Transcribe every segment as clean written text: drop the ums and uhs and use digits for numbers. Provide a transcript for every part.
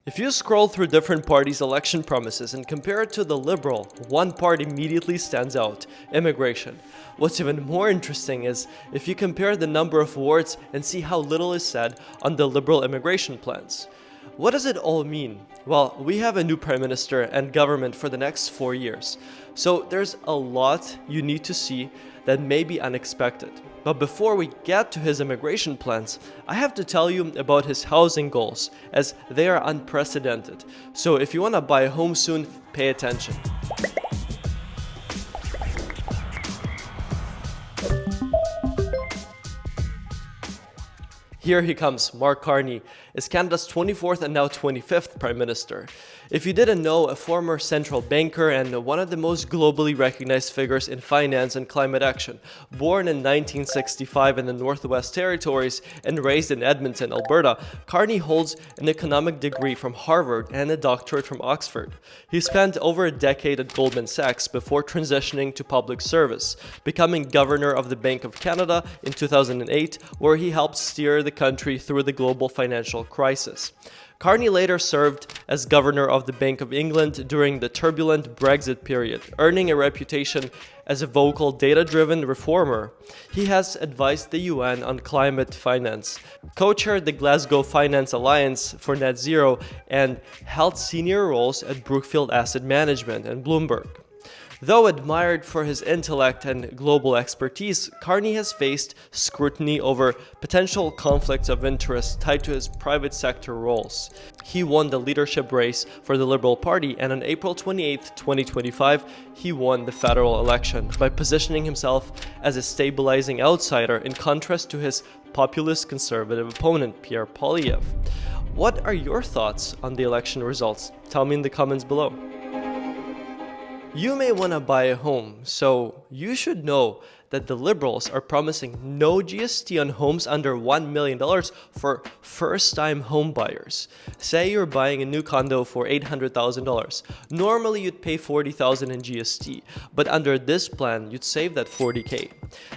If you scroll through different parties' election promises and compare it to the Liberal, one part immediately stands out: immigration. What's even more interesting is if you compare the number of words and see how little is said on the Liberal immigration plans. What does it all mean? Well, we have a new Prime Minister and government for the next 4 years, so there's a lot you need to see that may be unexpected. But before we get to his immigration plans, I have to tell you about his housing goals, as they are unprecedented. So if you want to buy a home soon, pay attention. Here he comes, Mark Carney is Canada's 24th and now 25th Prime Minister. If you didn't know, a former central banker and one of the most globally recognized figures in finance and climate action, born in 1965 in the Northwest Territories and raised in Edmonton, Alberta, Carney holds an economic degree from Harvard and a doctorate from Oxford. He spent over a decade at Goldman Sachs before transitioning to public service, becoming Governor of the Bank of Canada in 2008, where he helped steer the country through the global financial crisis. Carney later served as Governor of the Bank of England during the turbulent Brexit period, earning a reputation as a vocal, data-driven reformer. He has advised the UN on climate finance, co-chaired the Glasgow Finance Alliance for Net Zero, and held senior roles at Brookfield Asset Management and Bloomberg. Though admired for his intellect and global expertise, Carney has faced scrutiny over potential conflicts of interest tied to his private sector roles. He won the leadership race for the Liberal Party, and on April 28, 2025, he won the federal election by positioning himself as a stabilizing outsider in contrast to his populist conservative opponent, Pierre Poilievre. What are your thoughts on the election results? Tell me in the comments below. You may want to buy a home, so you should know that the Liberals are promising no GST on homes under $1 million for first-time home buyers. Say you're buying a new condo for $800,000. Normally you'd pay $40,000 in GST, but under this plan you'd save that $40K.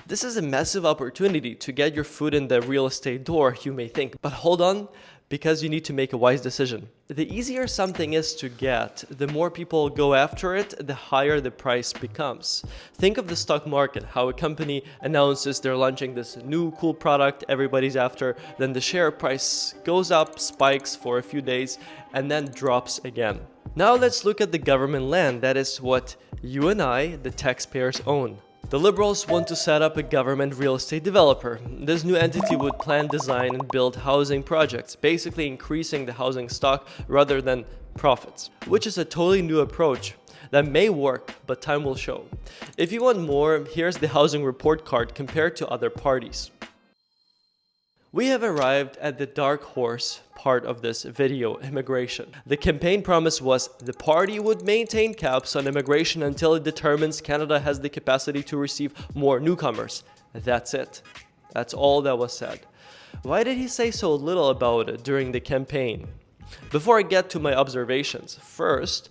This is a massive opportunity to get your foot in the real estate door, you may think, but hold on, because you need to make a wise decision. The easier something is to get, the more people go after it, the higher the price becomes. Think of the stock market, how a company announces they're launching this new cool product everybody's after, then the share price goes up, spikes for a few days, and then drops again. Now let's look at the government land, that is what you and I, the taxpayers, own. The Liberals want to set up a government real estate developer. This new entity would plan, design, and build housing projects, basically increasing the housing stock rather than profits, which is a totally new approach that may work, but time will show. If you want more, here's the housing report card compared to other parties. We have arrived at the dark horse part of this video, immigration. The campaign promise was the party would maintain caps on immigration until it determines Canada has the capacity to receive more newcomers. That's it. That's all that was said. Why did he say so little about it during the campaign? Before I get to my observations, first,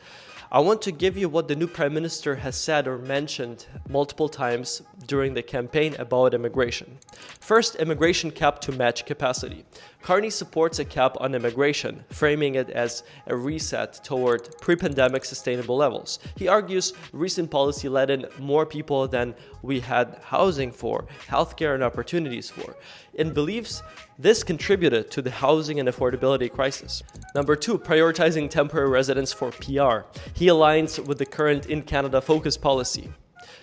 I want to give you what the new Prime Minister has said or mentioned multiple times during the campaign about immigration. First, immigration cap to match capacity. Carney supports a cap on immigration, framing it as a reset toward pre-pandemic sustainable levels. He argues recent policy let in more people than we had housing for, healthcare and opportunities for, and believes this contributed to the housing and affordability crisis. Number two, prioritizing temporary residence for PR. He aligns with the current in Canada focus policy,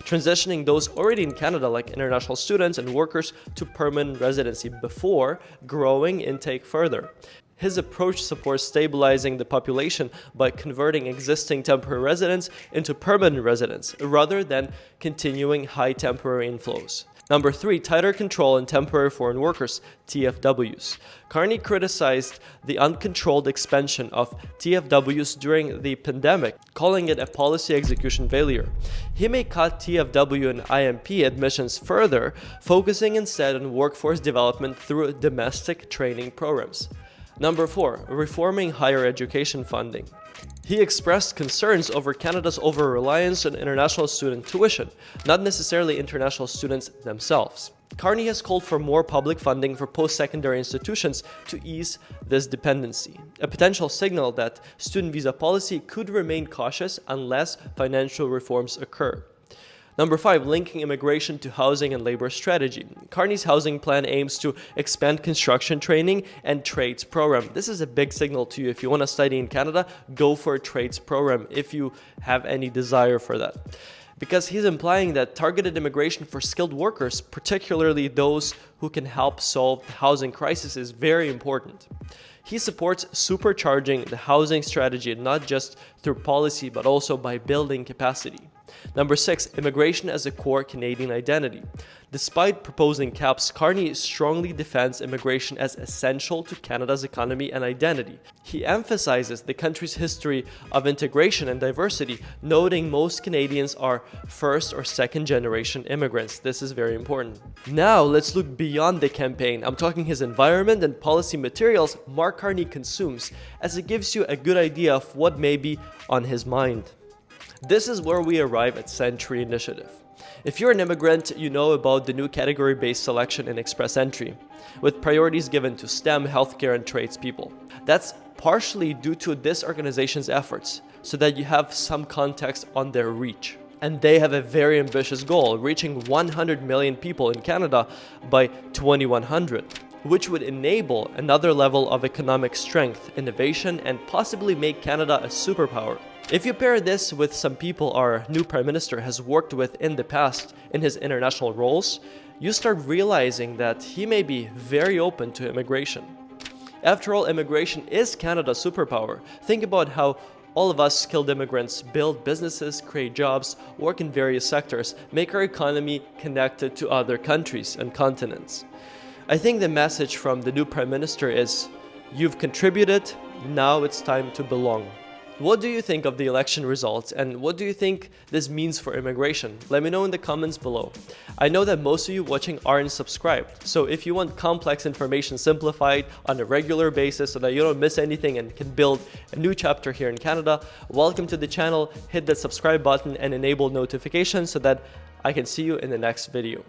transitioning those already in Canada, like international students and workers, to permanent residency before growing intake further. His approach supports stabilizing the population by converting existing temporary residents into permanent residents, rather than continuing high temporary inflows. Number three, tighter control on temporary foreign workers, TFWs. Carney criticized the uncontrolled expansion of TFWs during the pandemic, calling it a policy execution failure. He may cut TFW and IMP admissions further, focusing instead on workforce development through domestic training programs. Number four, reforming higher education funding. He expressed concerns over Canada's over-reliance on international student tuition, not necessarily international students themselves. Carney has called for more public funding for post-secondary institutions to ease this dependency, a potential signal that student visa policy could remain cautious unless financial reforms occur. Number 5, linking immigration to housing and labor strategy. Carney's housing plan aims to expand construction training and trades program. This is a big signal to you. If you want to study in Canada, go for a trades program if you have any desire for that. Because he's implying that targeted immigration for skilled workers, particularly those who can help solve the housing crisis, is very important. He supports supercharging the housing strategy not just through policy but also by building capacity. Number 6, immigration as a core Canadian identity. Despite proposing caps, Carney strongly defends immigration as essential to Canada's economy and identity. He emphasizes the country's history of integration and diversity, noting most Canadians are first or second generation immigrants. This is very important. Now, let's look beyond the campaign. I'm talking his environment and policy materials Mark Carney consumes, as it gives you a good idea of what may be on his mind. This is where we arrive at Century Initiative. If you're an immigrant, you know about the new category-based selection in Express Entry, with priorities given to STEM, healthcare, and tradespeople. That's partially due to this organization's efforts, so that you have some context on their reach. And they have a very ambitious goal, reaching 100 million people in Canada by 2100. Which would enable another level of economic strength, innovation, and possibly make Canada a superpower. If you pair this with some people our new Prime Minister has worked with in the past in his international roles, you start realizing that he may be very open to immigration. After all, immigration is Canada's superpower. Think about how all of us skilled immigrants build businesses, create jobs, work in various sectors, make our economy connected to other countries and continents. I think the message from the new Prime Minister is, you've contributed, now it's time to belong. What do you think of the election results, and what do you think this means for immigration? Let me know in the comments below. I know that most of you watching aren't subscribed, so if you want complex information simplified on a regular basis so that you don't miss anything and can build a new chapter here in Canada, welcome to the channel. Hit that subscribe button and enable notifications so that I can see you in the next video.